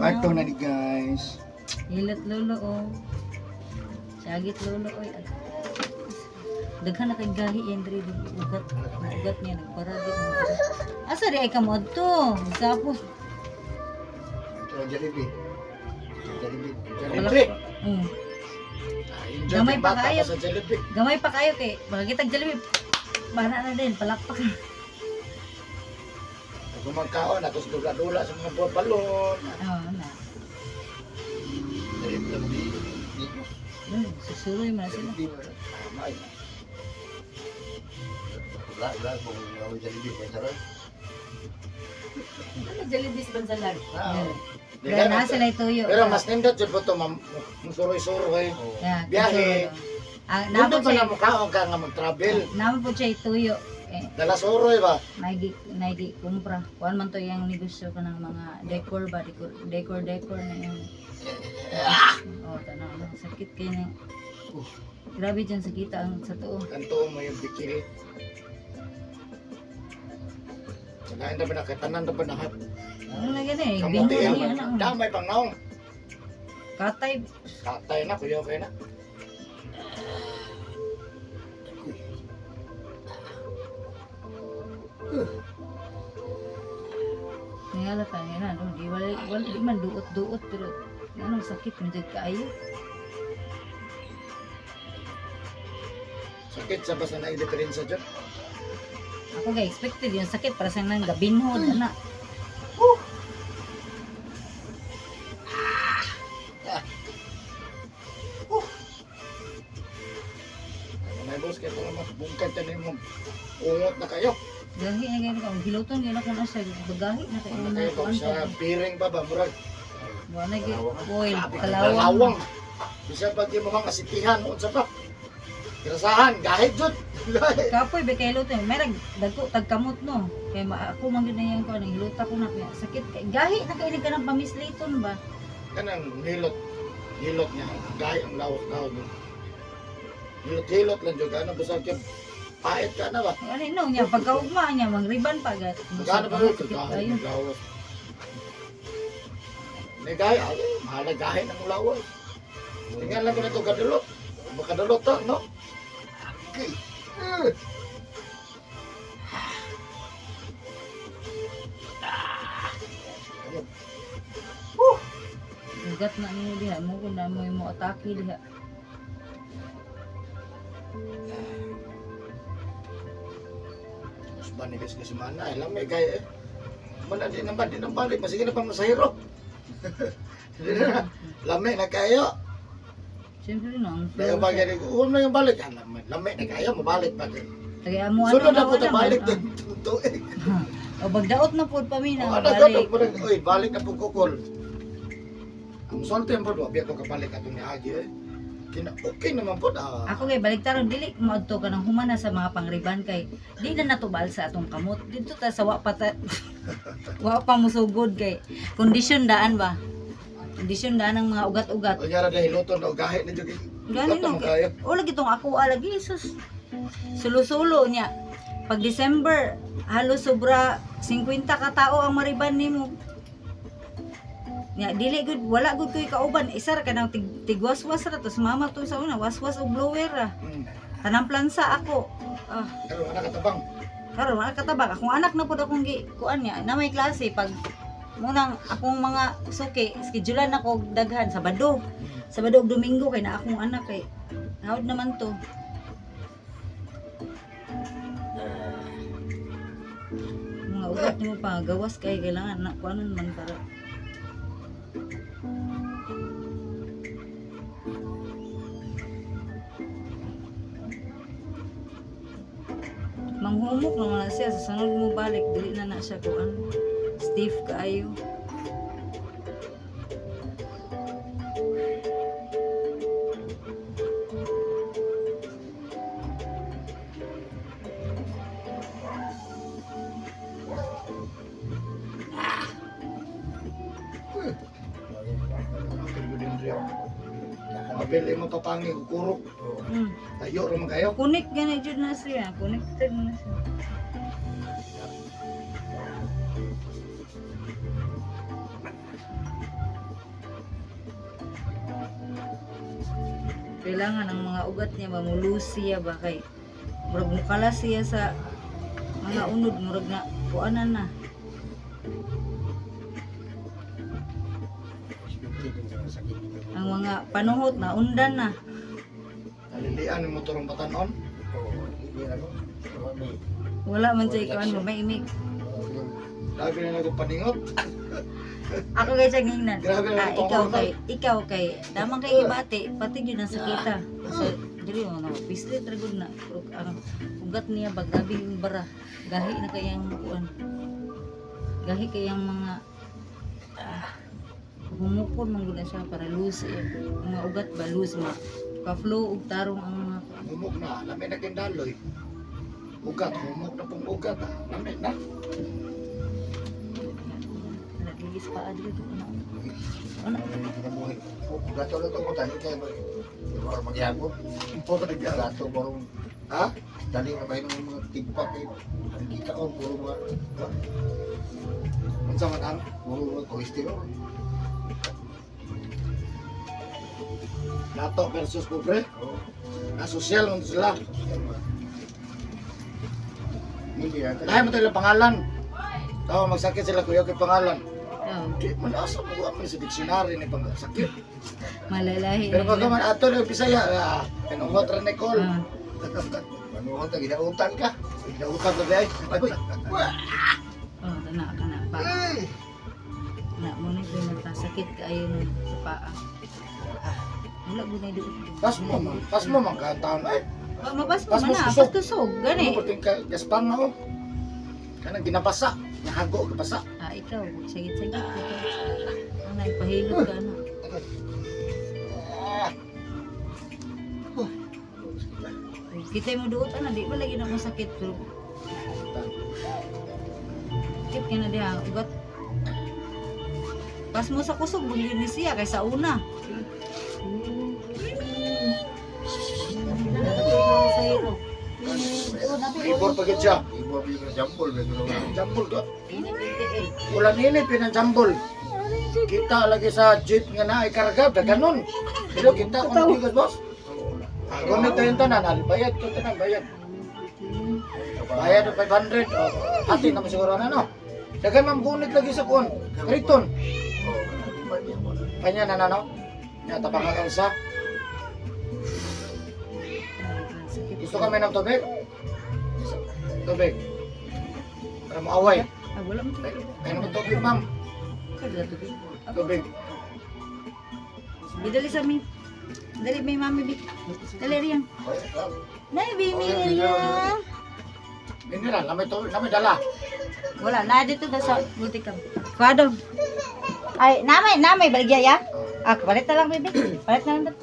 Kwarto na ni guys. Hilot lolo oh. Sagit lolo oy. Daghan na kay gahi yan diri ugat niya nagparadi mo. Asa di ay kamod to? Sapos. Ito ang Jollibee. Jollibee. Wala. Jollibee. Enjoy Gamay yung pa bata kayo. pa sa Jollibee. Gamay pa kayo kay makakitag Jollibee. Bahala na din palakpak. Kung magkaon, tapos dula-dula sa mga buwan balon. Oo na. Dahil lang di. Susuloy man sila. Di ba? Tama yun. Wala kung yung Jollibee kaya sarap. Ano Jollibee bansalag? Kaya na sila ituyo. Pero mas nindot dyan po ito, suroy-suroy. Yeah, Biyahe. Namo Nindot pa na siya. mukhaon ka nga mag-travel. Namo po siya ituyo. Dala suroy ba? Naigi kumpra. Kuan man to yung negosyo ka ng mga decor ba, decor na yun. Oh, tanaw na sakit kay na. Grabe dyan sa kita ang sa tuo. Kanto mo yung bikil. Sanayin na ba na, katanan na ba na hat? Ano na gani eh, Kamuti bingo yan. ni ano. Damay pang naong. Katay. Katay na, kuya okay na. Niyala ka nga no, di man duot pero ano sakit man jud kaayo. Sakit sa basta na i-diferensya dyan. Ako ga expected yung sakit para sa nang gabinhod ana. May boss, kaya pala bungkad yan yung ungot na kayo. Gahi na gani ka giluton gyud ako na sa bagahi na kay Ano na kayo kuan sa piring ba ba? Murag. Wala gyud oil Kalawang. kalawang. Bisa pag yung mga kasitihan noon sa bak. Kirasahan, gahit dyan. Gahit. Kapoy be kay luton, may dagko tagkamot no. Kay ako man gyud na yang kuan hiluta ko na kaya sakit kay gahi na kay ka nang pamisliton ba. Kanang hilot. Hilot niya. Gahit ang lawak-lawak niya. Hilot-hilot lang dyan. Ano basta kaya pait ka na ba? Ano no nya pagkaugma niya mangriban pa gat. Magkano ba rin? Sakit Gahit kayo. ang lawak. May gahit. Ay, mahal na gahit ang lawak. Tingnan lang ko na ito kadulot. Makadulot to, no? Okay. Ugat na niyo diha mo kun na mo atake diha. Mas banibis kasi mana, alam may gaya eh. Mana di nang balik, masige na pang masahiro. Lamay na kayo. Siyempre no ang Kaya ba gani ko, huwag na yung balik. Lamay na kayo, mabalik pa din. kaya amo Sunod na po wala na man, balik ah. din. Tutuig. O bagdaot na pud pa mi O na ano balik. ka, uy, balik na po kukul. Ang solte mo po, biya ko kabalik atong ni Agi eh. Okay naman po na. Ako kay baliktaron dili moadto ka nang humana sa mga pangriban kay di na natubal sa atong kamot. Dito ta sa wa pa wa pa musugod kay kondisyon daan ba. Kondisyon daan ng mga ugat-ugat. O nyara dahil luto na ugahit na dyan. Gani no. kayo. O lagi tong ako lagi sus. Sulo-sulo niya. Pag December, halos sobra 50 ka tao ang mariban nimo. Nya dili gud wala gud koy kauban. Isa ra kanang tigwas-was ra tos mama to sa una waswas og blower ra. Tanang plansa ako. Pero wala katabang. Karon wala katabang akong anak na pud akong kuan niya na may klase pag munang akong mga suki schedulean ako daghan Sabado ug Domingo kay na akong anak kay hawd naman to. Mga ugat mo pa gawas kay kailangan na kuanon man para manghumok naman na siya sa sunod mo balik dili na siya kuan stiff kaayo. Mapili mo papangi, kurok. Tayo naman kayo. Kunik gani jud na siya, connected na siya. kailangan ang mga ugat niya mamulus siya ba kay murag mukala siya sa mga unod murag na kuanan na. Ang mga panuhot na undan na. Nalilian yung motorong batanon. Wala man siya ikaw may imig. Lagi na nagpaningot. Ako kay sa ngingnan. Grabe na Ikaw kay damang kay ibati pati gyud ang sakita. So dili mo na pislit ra gud na. Ang ugat niya bagabi yung bara. Gahi na kayang kuan. Gahi kayang mga humukon man gud na siya para loose mga ugat ba loose ma. Pa-flow ug tarong ang mga Humok na, lamay na kindaloy. Ugat, humok na pong ugat. Lamay na. nagigis pa adyo to ano. Gato lang ito, tali kayo ba? Baru magyabot. Puro na gala. Gato, baru Ha? tali na kayo ng mga tigpak eh. Ang kita ko, puro mga, Unsa man ang? puro mga kolesterol. Lato versus pobre. Oh, Asosyal mo sila. hindi yan. Lahat mo tayo pangalan. Tao magsakit sila kuya kay pangalan. Oh, Di man asa mo wa man sa dictionary ni pangsakit. malalahi Pero na pag man ato na Bisaya, kanungot ra ni call. Ah. Manuhon ta, ginautan ka. Nautan to day. Ay, Oh, kana pa. Na mo ni pinagkasakit kaayo no sa paa. Wala gud na doon. pas mo man kantaon ay. Mabas mo Pas mo man na, susog. pas tusog, gani. Ano puting ka gaspang ako. Kanang ginapasa, nahago kapasa. Ah, ikaw, sagit-sagit. Ang nagpahilot ka na. Kita mo doon, ano, di ba lagi na masakit? Pero, sakit ka na diha, ugat. Pas mo sa kusog, bugyan ni siya, kaysa una. Ibor pagid siya. Ibo biyo ng jambol, may gulong nga. Jambol ka. Wala nini pinanjambol. Kita lagi sa jeep nga na ikarga, ganon. Pero kita kung tigas boss. Kung nito yung tanan, bayad ko tanan, bayad. Bayad ng 500. Oh, hati naman siguro na no. Dagan mamgunit lagi sa kuon. Riton. Kanya na no. Nya tabangan ang sa. Gusto kami ng tubig? Tubig. Para maaway. Ah, wala mo tayo. Kaya naman tubig, ma'am. Kada tubig. Tubig. Bidali sa amin. Dali may mami bi. Dali riyan. Nay bimi riyan. Mineral, namay dala. Wala na dito na sa butikam. Kuado. Ay, namay baligya ya. Ah, palit na lang bibi. Palit na lang.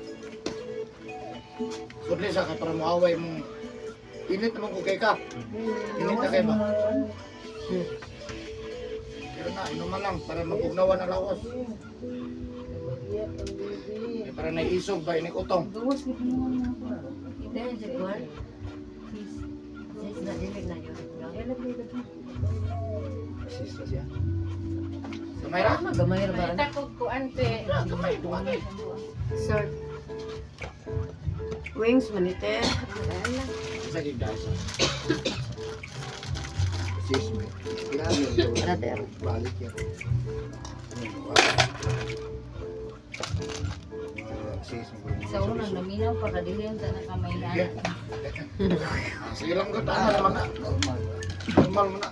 Sudli sa kay para maaway mo. Init naman ko kay ka. Init na kay ba? Pero na, inuman lang para mapugnawan ang lawas. Para naiisog ba, inikutong. Gawas ko mo. Dahil sa kuwan, sis na dilig na yun. Sista siya. Sa Mayra? Gamay ra ba? Takot ko ante. Kamay, duwagi. Sir. Wings manite. Sa gigdasa. Sis, may. Kailangan Brother. balik yan. Sis, Sa unang naminaw para dili ang tanang kamay na. Yeah. Sige lang ko, tama naman na. normal. Normal mo na.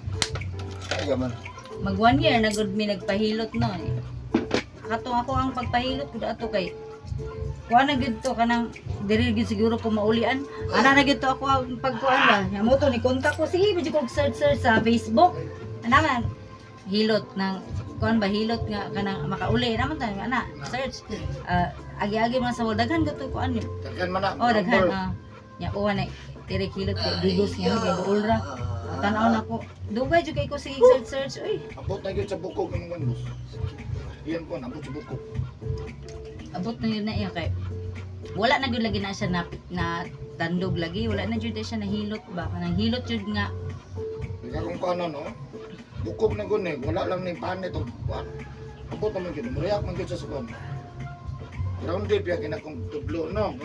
Kaya man. Mag 1 year na gud mi nagpahilot no. Katong ako ang pagpahilot gud ato kay kuha na gid to kanang diri gid siguro ko maulian. Ana na gid to ako ang pagkuan ba. Ya mo to ni kontak ko sige medyo kog search sa Facebook. Ana man hilot ng kuan ba hilot nga kanang makauli naman ta ana search. Agi-agi man sa daghan gud to kuan ni. Daghan man na. Oh daghan ya uwan na tiri kilot kay digos nga kay ulra. Tanaw na ko. Dugay jud kay ko sige search uy. Abot na yun sa bukog ng boss. Iyan po, abot sa bukog. Abot na yun na iya kay wala na gyud lagi na siya na tandog lagi wala na gyud siya nahilot ba kanang hilot jud nga Ika kung paano, no? Bukog na gud wala lang ni panit o kuan. Abot naman yun, muriyak man yun sa suwan. Grounded biya kinakong tublo, no?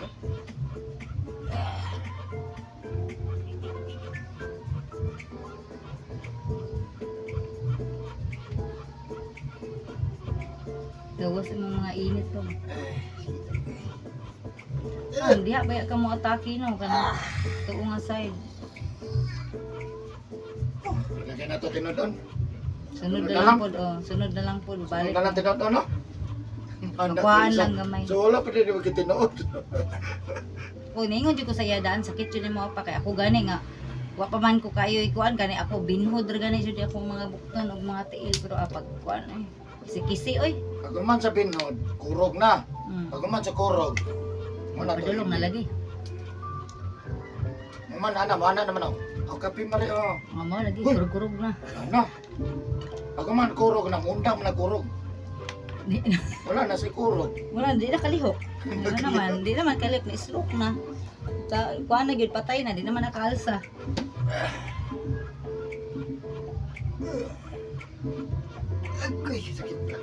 Gawas mo mga init to. Diha baya ka mo atake no kana tuo nga side. Lagyan na to tinodon. Sunod Sunod na na lang lang? pod, oh. Sunod na lang pod. Balik. Balik na lang tinodon, no? Makuhaan lang gamay. So wala pa din magkitinood. O, ningon jud ko sa iyadaan, sakit jud mo pa kay ako gani nga. Wa pa man ko kayo ikuan gani ako binhod ra gani jud akong mga bukton ug mga tiil pero pag kuan ay kisi-kisi oy. Pag man sa binhod, kurog na. Mm. Pag man sa kurog, muna to. Padulong na lagi. Man ana naman ako. Ako kape mali oh. Amo lagi Uy. kurog-kurog na. Ano? Pag man kurog na undang man na kurog. Di, Wala na si kurog. wala di na kalihok. Ano naman, di naman kalihok na stroke na. Sa kuan na gyud patay na, di naman nakaalsa. Agoy, sakit ka.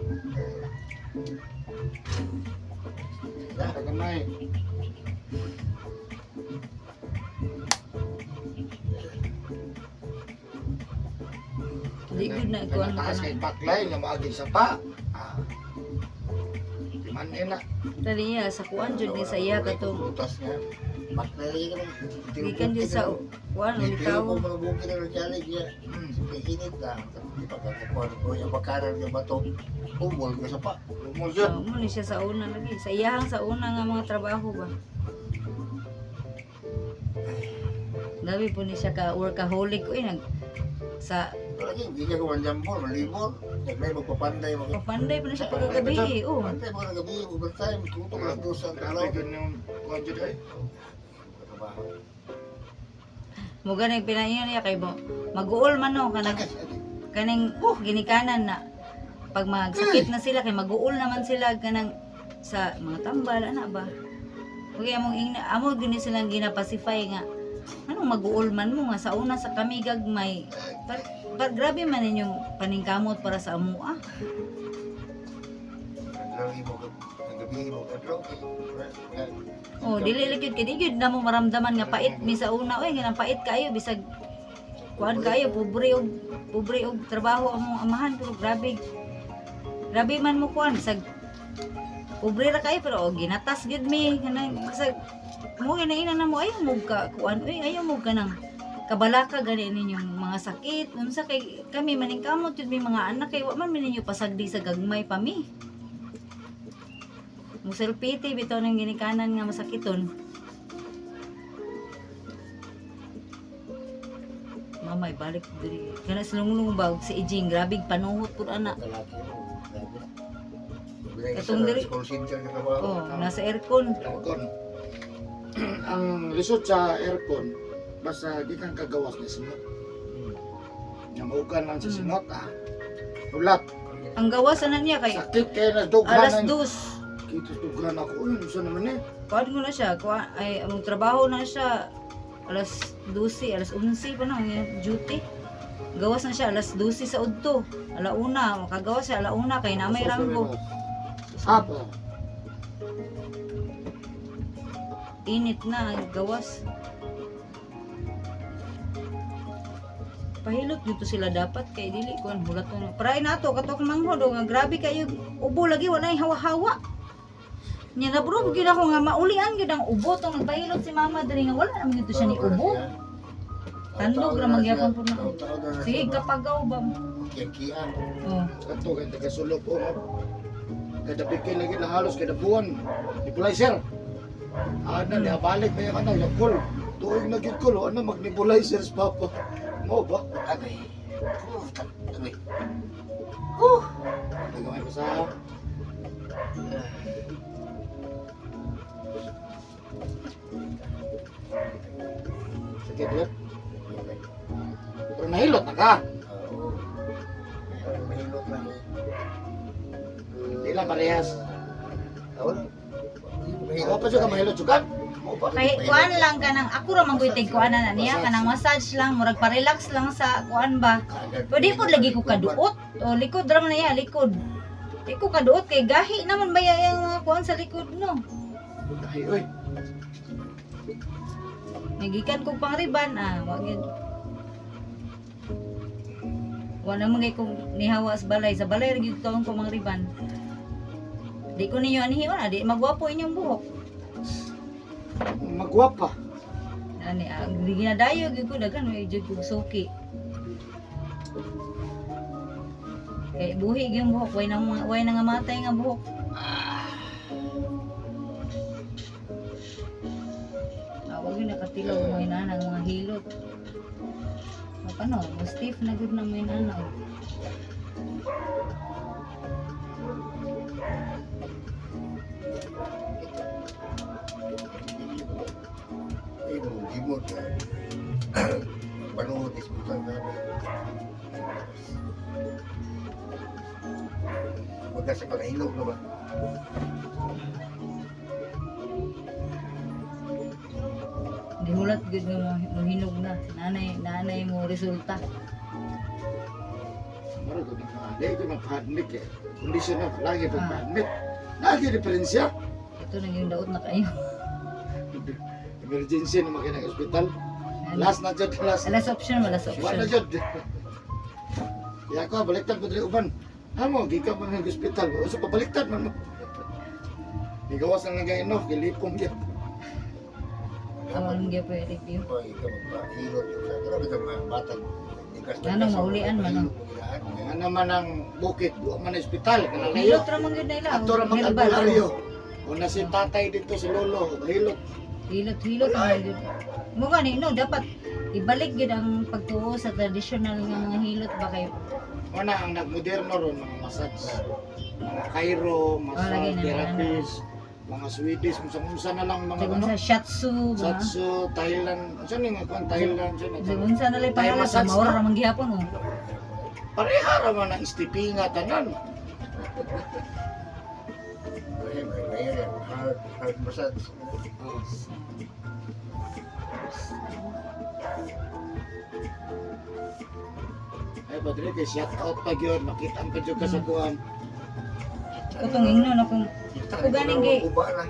Taganay. Di gud na kuan mo Taas kana. kay backline nga maagi sa pa. Ah. Man ina. Tali ya sa kuan jud ni sa iya katong Butas nga. Baknali ka lang. gikan jud sa kuan Hindi ulitaw. ko mga bukid na challenge niya. Init na. Di ba kakakuha ko yung bakaran ng bato. Umol ko sa pa. Umulot. Mo ni siya sa una lagi. Sa iyahang sa una nga mga trabaho ba. Gabi po ni siya ka workaholic uy nag sa Lagi, hindi niya kuman jambol, malibol. Naglay magpapanday mga. papanday pa na siya pagkagabi eh. Oh. Panday mga gabi, overtime, tutok lang doon sa Grabe talaw. yun yung kuwan dyan ay. Trabaho. Mo ganing pinaingon niya kay mo. Mag-uol man no kanang kaning ginikanan na pag magsakit na sila kay mag-uol naman sila kanang sa mga tambal ana ba. Okay among amo gini silang ginapacify nga anong mag-uol man mo nga sa una sa kami gagmay grabe man ninyong paningkamot para sa amo ah. Naglari mo ka, nagabi mo ka, bro. Oh, dili likid kay di gyud na mo maramdaman nga pait mi sa una oy nga pait kayo bisag kuan kayo pobre og trabaho among amahan pero grabe man mo kuan bisag pobre ra kayo pero ginatas gyud mi kanang bisag mo ina na mo ayaw mo ka kuan oy ayaw mo ka nang kabalaka gani ninyong mga sakit unsa kay kami maningkamot jud mi mga anak kay wa man mi ninyo pasagdi sa gagmay pa mi. Muselpiti bitaw ng ginikanan nga masakiton. Mamay balik diri. Kana silunglung ba si Ijing grabig panuhot pud ana. Kalaki mo, grabe. Katong diri- Call center ka trabaho. Oh, nasa aircon. Aircon. Ang lisod sa aircon, basta di kang kagawas na sinot. Nga maukan lang sa sinot ah. Ulat. Ang gawas na niya kay Sakit kaya na dughan alas na. 2. Kita dughan ako. Uy, saan naman eh? Kuan ko na siya, kuan ay ang trabaho na siya alas 12, alas 11 pa na ang duty. Gawas na siya alas 12 sa udto. Alauna, makagawas siya alauna kay na may ranggo. Apa? Init na ang gawas. Pahilot dito sila dapat kay dili kuan hulat na. Paray na to katok manghod o nga grabe kayo ubo lagi wala yung hawa-hawa. Nya na bro gyud ako nga maulian gyud ang ubo tong nagpahilot si mama diri nga wala naman dito siya ni ubo. Tandog ra magyapon po na. Sige kapagaw ba mo. Kiyakian. Oh. Kato kay taga-sulok po. Kada pikil lagi na halos kada buwan. Nebulizer. Ana niya balik pa yung ano, yung cool. Tuwing naging cool, ano mag-nebulizers papa. Mo ba? Agay. Agay. Nagawin ko sa sakit ulit. Pero nahilot na ka. Mahilot lang eh. Hindi lang parehas. Wala. Ako pa siya ka mahilot sugat. Mo ba? Kay kuan lang kanang ako ra man guytig kuan na niya kanang massage lang murag pa-relax lang sa kuan ba. Pwede po lagi ko kaduot. O likod ra man niya likod. Di ko kaduot kay gahi naman ba yung mga kuan sa likod no. Ay, oy. Nagikan ko pang riban wag yun. Wala man kay kong nihawa sa balay ra gyud kaon ko mga riban. Di ko ninyo anihiwan di magwapo inyong buhok. Magwapa. Ani di ginadayo gyud ko daghan way jud ko suki. Kay buhi gyud buhok way nang matay nga buhok. Wag yun nakatilaw mo inana ang mga hilot. Ano, stiff na good na mo inana. Ay, gimot na. Panood, isputan namin. Huwag sa pagkahilog na ba? Di mulat good mo hinog na. Nanay mo resulta. Maro ko na. Dahil ko magpa-admit eh. Kondisyon na lagi pagpa-admit. Lagi diferensya. Ito na yung daot na kayo. Emergency na makina ng ospital. Last na dyan, last. Last option. Wala na dyan. Kaya ko, baliktad ko dali uban. Amo, gika mo ng ospital. O so, pabaliktad man mo. Igawas lang nagayin no, kilipong yan. Awan gyud po review. Ikaw, magpahilog. Grabe ka mga batang. Ano, maulian man, no? Nga naman ang bukit, doon man ang ospital. Hilot Kanalayo. ra man gyud nila. Ato ra mag-albularyo. O na si tatay dito, si lolo, hilot. Hilot ra gyud. Mo gani no dapat ibalik gyud ang pagtuo sa traditional nga mga hilot ba kayo. Una, ang nagmoderno ron, mga massage. Mga Cairo, lagi massage na, therapist, mga Swedish, unsa na lang mga Kung ano. sa shiatsu ba? Satsu, Thailand, unsa ni nga kuan Thailand, unsa Kung sa nalay Thai pangalan sa massage maura na. ra man gihapon oh. Pareha ra man ang istipinga tanan. May hard massage. Ay padre kay shout out pa gyud, makita ang kadyo ka sa kuan. Kutong ingnon akong Ako ganing gi- Uba na.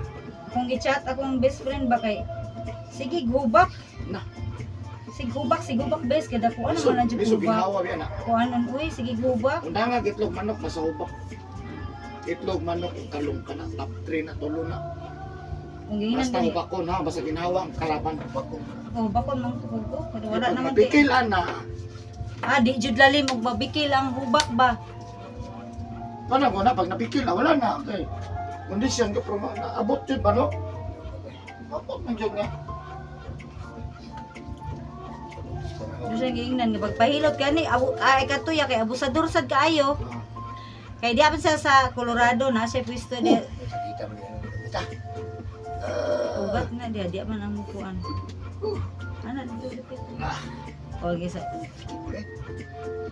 kung gi-chat akong best friend ba kay sige gubak. Na. Sige gubak best kada ko ano man ang Biso gubak. ginawa biya na. Kuanon uy sige gubak. Unda nga itlog manok masahubak. Itlog manok kalong ka na top 3 na tulo na. Kung giingnan Basta gani. hubak ko na basta ginawa ang kalaban. Oh bakon mang tukod ko. Pero wala Pag naman mapikil ana. di jud lalim og mabikil ang hubak ba. Paano ko na pag napikil na wala na okay. Kondisyon ko pero abot jud ba no? Abot man jud nga. Ano siya giingnan nga pagpahilot kani ay katuya kay abusador sad kaayo. Kay di sa Colorado na siya pwesto di Kita mo yan. Kita. ugat na di man ang mukuan. Ana dito. O gisa.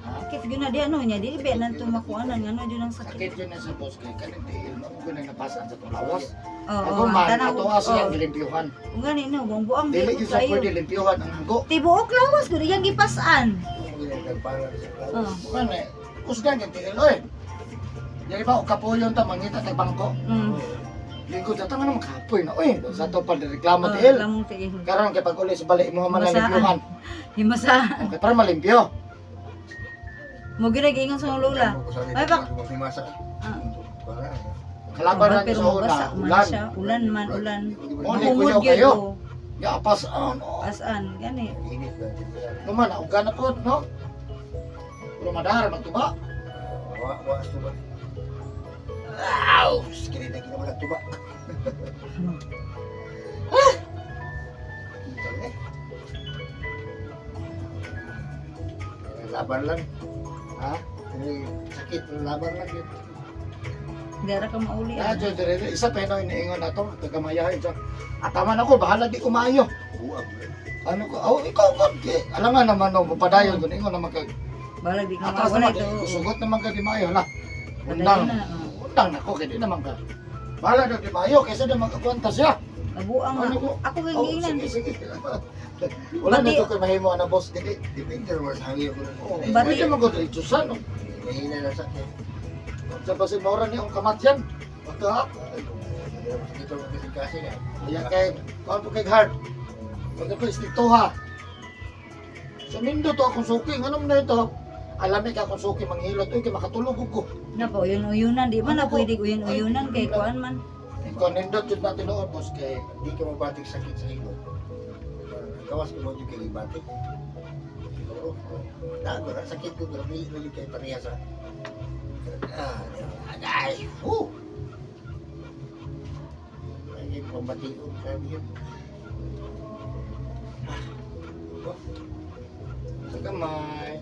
Sakit gyud na di ano nya di be nan tumakuanan ngano jud ang sakit. Sakit yun na sa boss kay kanin tiil mo ko na napasan sa tulawas. Oo, Ako man tanaw. ato siya gilimpyuhan. Kung gani no buang Dili di gyud sa kayo. pwede limpyuhan ang hanggo. Tibuok lawas gud yang gipasan. Oh. Ano eh, kusgan yung tiil oy. Dili ba o kapuyon ta mangita tag bangko. Lingkod ta nga naman kapoy na oy. Sa to pa reklamo tiil. Lamong tiil. Karon kay pag uli sa balik mo man Masaan. limpyuhan. Himasa. Okay, para malimpyo. Mo gyud giingon sa akong lola. Ay bak. Ah. Kalaban na Pero sa una, mabasa man ulan. siya. Ulan man ulan. Oh, di Bungod kuyaw gyud kayo. ko. Ya pasan. Asan gani. Naman og gana po no. Pero madahar magtuba. Wow! Sakit na kita mo nagtuba. Laban lang. Ha? Sakit, laban lang yun. Dara ka mauli. Ya jo dire isa pa no iniingon nato kagamayahin siya. Ataman ako bahala di kumayo. Uwag. Ano ko? Oh, ikaw ko. Alam nga naman no mapadayon kun ingon naman kag Balag di ka atas mawala naman ito. sugot naman ka di mayo na. Undang. Undang. Na. Undang nako kay di naman ka. Bahala daw di mayo kaysa di magkakwanta siya. Abuang Ano nga. ko? Ako Oh, giingnan. sige. Wala na Bati- to kay mahimo ana boss dili. Depende naman sa hangin ko. Oh, Bati- pwede mo ko diretso sa no. Mahina na sakit. Sa basin mauran niya ang kamatyan. Pagka, Dito kasi nga. iya kay, kung kay hard. Pagka ko istiktuha. Sa mindo to akong suki, ano na ito? Alam ka akong suki manghilot, uy, kay makatulog ko. Na po, uyun-uyunan. Di ba na pwede uyun-uyunan kay kuan man. Kung nindot yun natin noon, boss, kay Hindi ka mabatik sakit sa hilot. Gawas ko mo yung kay batik. Siguro, na sakit ko, pero may kay pareha sa... Ay! Ay, pambati ko, sabi yun. sa kamay.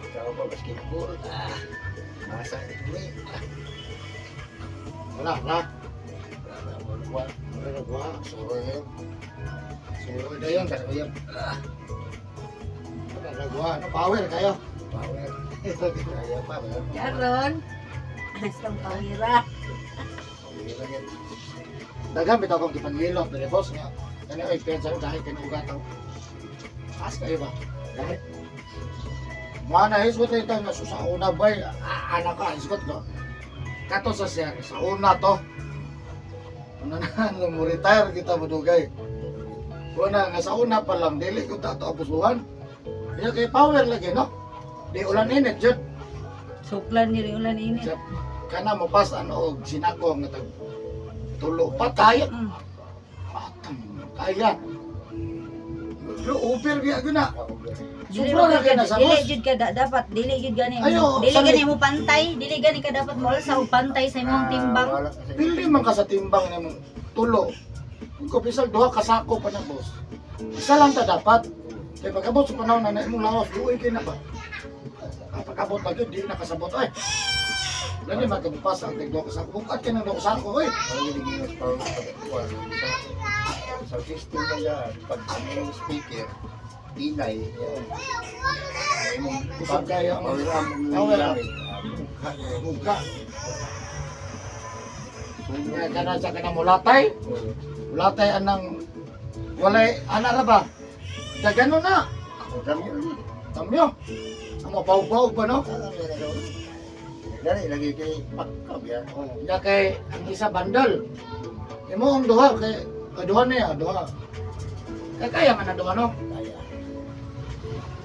Ikaw ba, basketball? Masa ito eh. Wala, na. Wala. Wala na ba? Suro yun. Suro na yun, kasi yun. Wala na ba? Power kayo. Power. Kaya pa, wala. Karon. Bastang pahira. Wala yan. Dagan bitaw kong gipanghilot, pero boss nga. Kani ay pensa dahil kinugataw. As kayo ba? Dahil. Mana hisgot ito nga sa una ba? Anak ka, hisgot ko. Kato sa siya, sa una to. Una na, mo retire kita madugay. Una nga sa una pa lang, dili ko tato abusuhan. Kaya kay power lagi, no? Di ulan init, jud. Suklan ni ulan ini. Sa kana mo pas ano og sinako nga tag tulo pa kaya. Patang kaya. Pero over biya guna. Sobra na kaya na sa Dili boss. jud ka dapat dili jud gani. Ayo, Dili sabi- gani mo pantay, dili gani ka dapat mo sa pantay sa imong timbang. Pili man ka sa timbang ng tulo. Kung pisal duha ka sako pa na boss. Isa lang ta dapat. Kaya pagkabot sa panahon na imong lawas, duoy kay na ba? Pagkabot na yun, di nakasabot ay. Lagi magkabupas ang tigdo ka sako. Bukat ka ng sako, oy. Ano yung naging power sa system na yan, pag may speaker, inay, Kusog kayo. power amp mo Power yung amp. gamit. Mugka. Kaya kana sa kanang mulatay. Mulatay anang walay ana ra ba? Dagano na. Dami yun. Tamyo. Ang mabaw-baw pa no? Dali, lagi kay pakab yan. Oh, ya kay ang isa bandal. Imo ang duha kay duha niya, duha. Kaya man ang duha no. Kaya,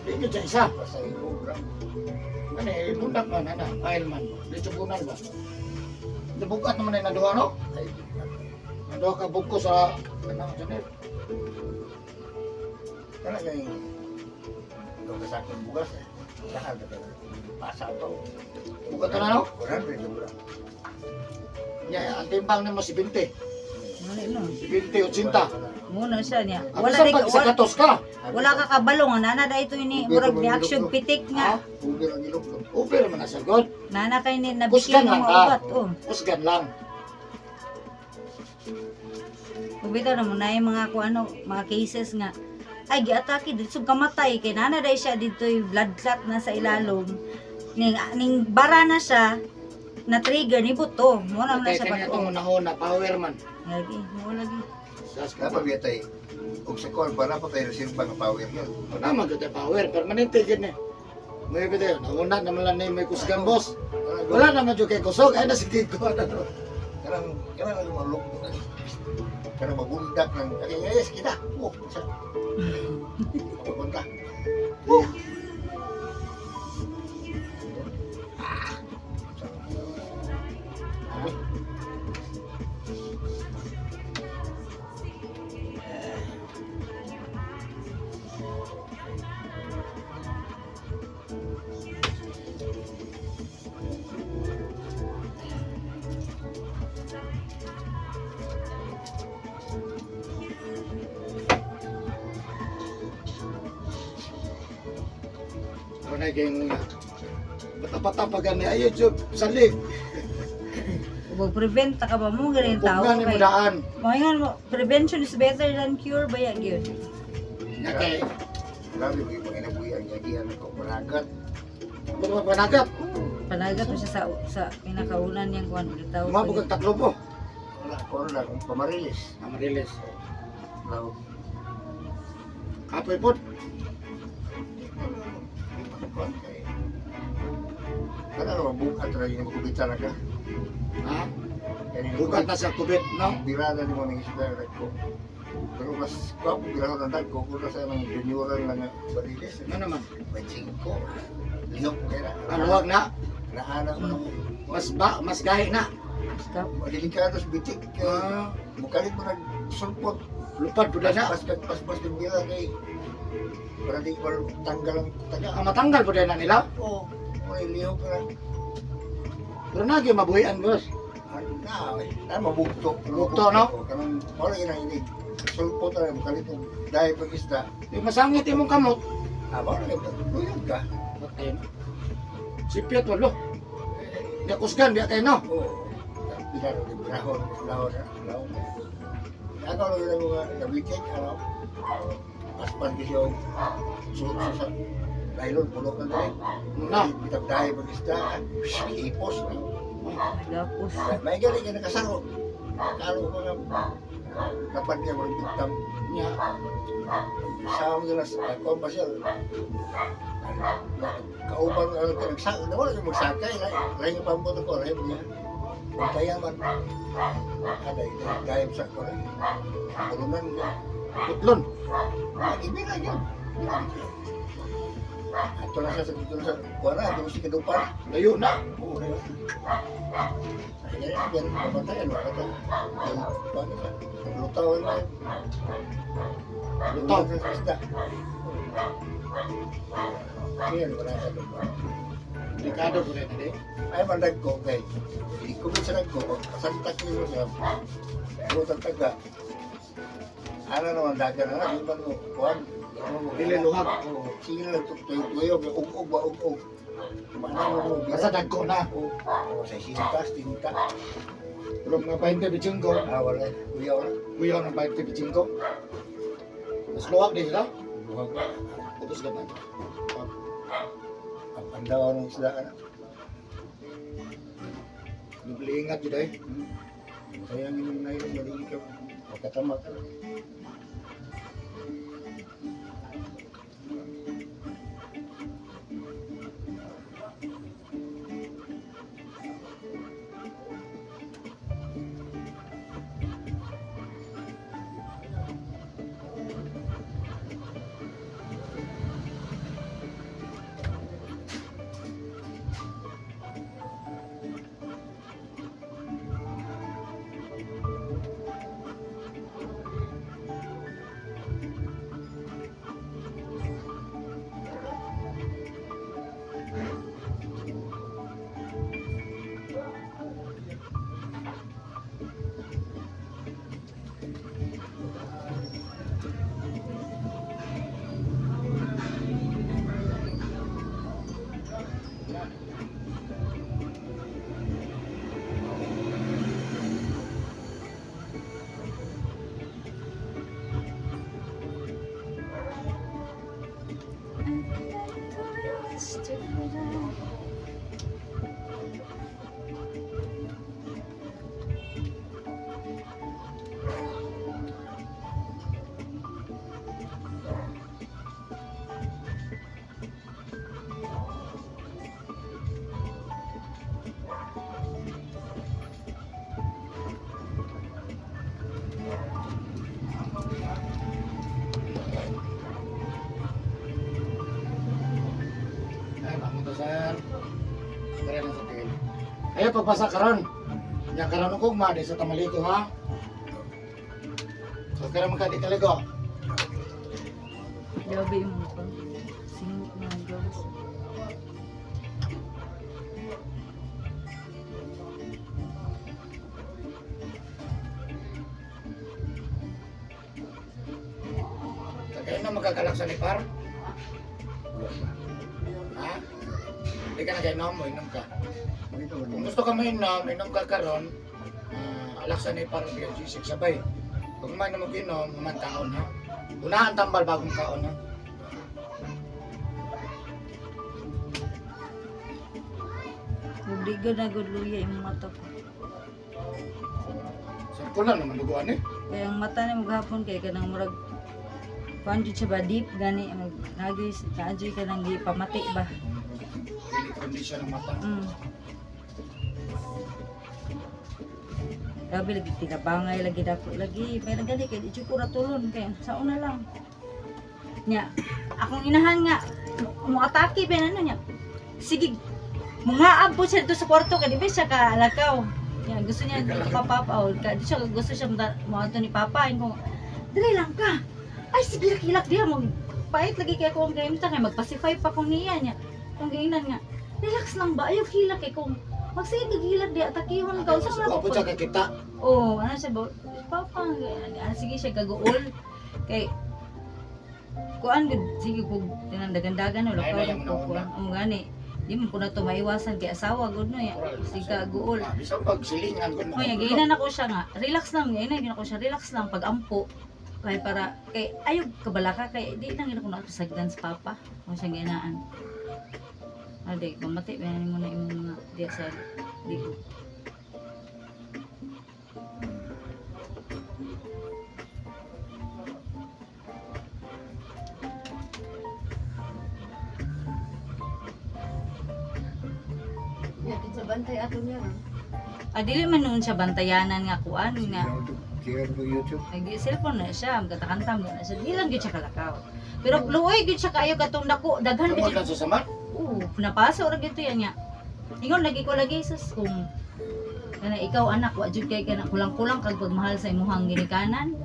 Di gyud sa isa. basta yung program. Kani bundak man ana, file man. Di tubunan ba? Dibukat naman na duha no. Ay, Ang duha ka buko sa kanang janit. kaya yung kung sa akin bugas eh. Saan ka talaga? Pasa to. Bukat na no. Kurang rin yung bulan. Ya, ang timbang nimo si 20. Wala no. Si 20 80. Muna siya niya. Wala Wala di pag isa katos ka. wala ka kabalong nana da ito ini murag ni action pitik nga. Uber ang ilok ko. Uber man sa god. Nana kay ni Kusgan nabigyan lang ng ka. ubat oh. Usgan lang. Ubita na mo na yung mga ano, mga cases nga ay giatake dito kamatay kay nana dai siya dito yung blood clot na sa ilalom. Ning bara na siya na trigger ni buto. Mo na Kaya siya kanya pag itong una power man. lagi, mo lagi. Sas Kaya ka pa biya tayo. Kung sa call, para pa tayo reserve ng power yun. Wala man gud power permanente gid ni. May bitaw, nauna naman lang ni may kusgan boss. Wala naman jud kay kusog ay nasigig ko na. Karang lumalok. Karang mabundak ng, yes, kita. Oh, isa. Mabundak. Ano na kay bata-bata pa gani ayo jud salig. Ug prevent ta ka ba mo ganin tao Ugnan ni mo kay. daan. Mahingan mo, prevention is better than cure ba ya gyud. Ya kay Grabe, may mga inabuyan niya. Diyan ako maragat. panagat. Panagat mo siya sa pinakaunan niyang kuan bitaw. Mabugag taklo po. Wala. Kung na, kung pamarilis. Amarilis. Law. Kapoy po. Ano naman, bukat na yung kubitan na ka. Ha? Kaya Bukat na sa kubit, no? birada ni mo ng isda ko. Pero mas ko birada ng dag ko kung sa mga junioran lang nga barilis. Ano naman? May 5. Lihok kaya Ano, wag na? naanak mo. Mas gahi na. Stop. Delikados bitik kay Ah, bukalit mo nagsulpot. lupad po na. Pas ng bila kay para di ko tanggal ang taga. Matanggal po na nila. Oo. May lihok na. Pero nagi mabuhian, boss. Mabukto. Mabukto, no? Kanang wala ini. Sulpot na bukalit mo dahil pag isda. Yung masangit imong kamot. Wala na luyog ka. Patay na. Sipyat walo. Di kusgan, di kayo, no? Oo. Pinaro di brahon, lahon na. Ako lang yung mga nabitik, ano? Aspan kasi yung suot sa nylon, pulok na tayo. Na. Bitag dahil pag isda, ipos. Gapos. May galing ka nakasaro. Kalo ko nga, kapag niya mga bitam. Nya. Sama nila sa kompasyon. Kauban ano ka nagsakay, wala yung magsakay. Lain yung pambot ako, lain niya. Pagkayaman. Gayab sa ko rin. Pulunan ko. Putlon. Ibig lang yun. Ato na siya sa dito sa kuwana, doon si Kadupan. Layo na. Oo, na yun. Kaya yan, yan, papatayan. Paano ka? Lutaw na yun. Lutaw. Sa isda. Yan, wala ka doon. Delikado po rin, hindi? Ay, mandag ko, kay. Ikubit sa nagko, kasantak niyo siya. Butang taga. Ano naman, daga na lang, iban mo, kuhan. Dili luhag. Sige lang, tuyog, ug-ug ba, ug-ug. Mana mo, Basta dagko na. Sa sintas, tinta. Pero mga 20 bichingko. Wala, uyaw na. Kuyaw ng 20 bichingko. Mas luwag din sila. Buhag. Putos naman. Ang daw ng isda, ano. Naglingat yun eh. Kaya ang inyong nailong, malingin ka. Magkatama ka. Ay, pamunta sir. Kaya na sa tingin. Ayo, pagpasa karon. Nya karon ko ma di sa Tamaliko ha. So kaya magkadi talaga. Gabi mo ko. Singit na gabos. Kaya na magkakalak sa lipar. Ha? Hindi ka na kainom mo, inom ka. Kung gusto ka mainom, inom ka karon. Alak sa lipar, bigyan sisig sabay. Kung may na mag-inom, naman kaon ha. Unahan tambal bagong kaon ha. Hindi ka na guluya yung mata ko. Sa Kulang naman duguan eh. Kaya ang mata niya maghapon kay kanang murag kuan jud siya ba deep gani nagis kaadyoy ka nang gipamati ba. Dili kondisyon ng mata. Grabe lagi tinabangay lagi dako lagi pero gani kay di jud ko ratulon kay sa una lang. Nya akong inahan nga mo atake ben ano nya. Sige mga abot siya dito sa kwarto kay di ba siya kalakaw. Nya gusto niya papapaw ka di siya gusto siya mo ato ni papa ko. Dili lang ka. Ay sige hilak diha mo. Pait lagi kay ko ang gaimta kay magpacify pa ko niya nya. Kung gainan nga. Relax lang ba ayaw hilak kay kung magsige gagilak di atakihon ka unsa man Ako siya kakita. oh, ano siya ba? Papa, sige siya gaguol. Kay, kuan gud sige ko tinandagan-dagan no, Ay, lakay na, ko kuan. Gani. Di man ko na to maiwasan kay asawa gud no ya. Sige gaguol. Bisa pagsilingan ko. Oh, ya ginan ako siya nga. Relax lang, ginan ako siya. Relax lang pag ampo. Kay para kay ayog kabalaka kay di nang ko na sagdan sa papa. O siya ginaan. Ade, kamati ba mo na imong mga diya sa ligo. Ya, kita bantay ato niya. Dili man noon siya bantayanan nga kuan nga Siya ko YouTube. nag-cellphone na siya, magkatakanta mo na siya. Di lang gyud siya kalakaw. Pero luoy gyud siya kayo katong dako, daghan Kamot gyud. lang sa samat. Oo, napaso ra gyud yan nya. Ingon lagi ko lagi sus kung kana ikaw anak wa jud kay kana kulang-kulang kag pagmahal sa imong ginikanan.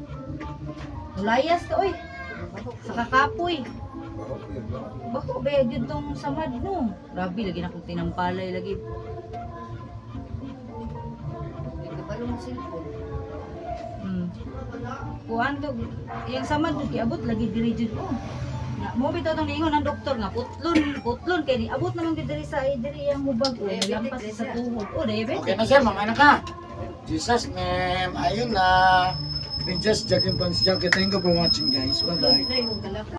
Mulayas ka oy. Sa kakapoy. Bako ba gyud tong samad no. Grabe lagi na kong tinampalay lagi. Kapalo mo cellphone. Kuan to, yung samad to kiabot lagi diri jud oh. Nga mo bitaw tong niingon ang doktor nga putlon kay ni abot naman gid diri sa diri yang mubag o lampas sa tuhod. Oh, diabetes. Okay na sir, mamaya na ka. Jesus ma'am, ayun na. We just jogging pants jogging. Thank you for watching guys. Bye bye. Ay, nung kalak.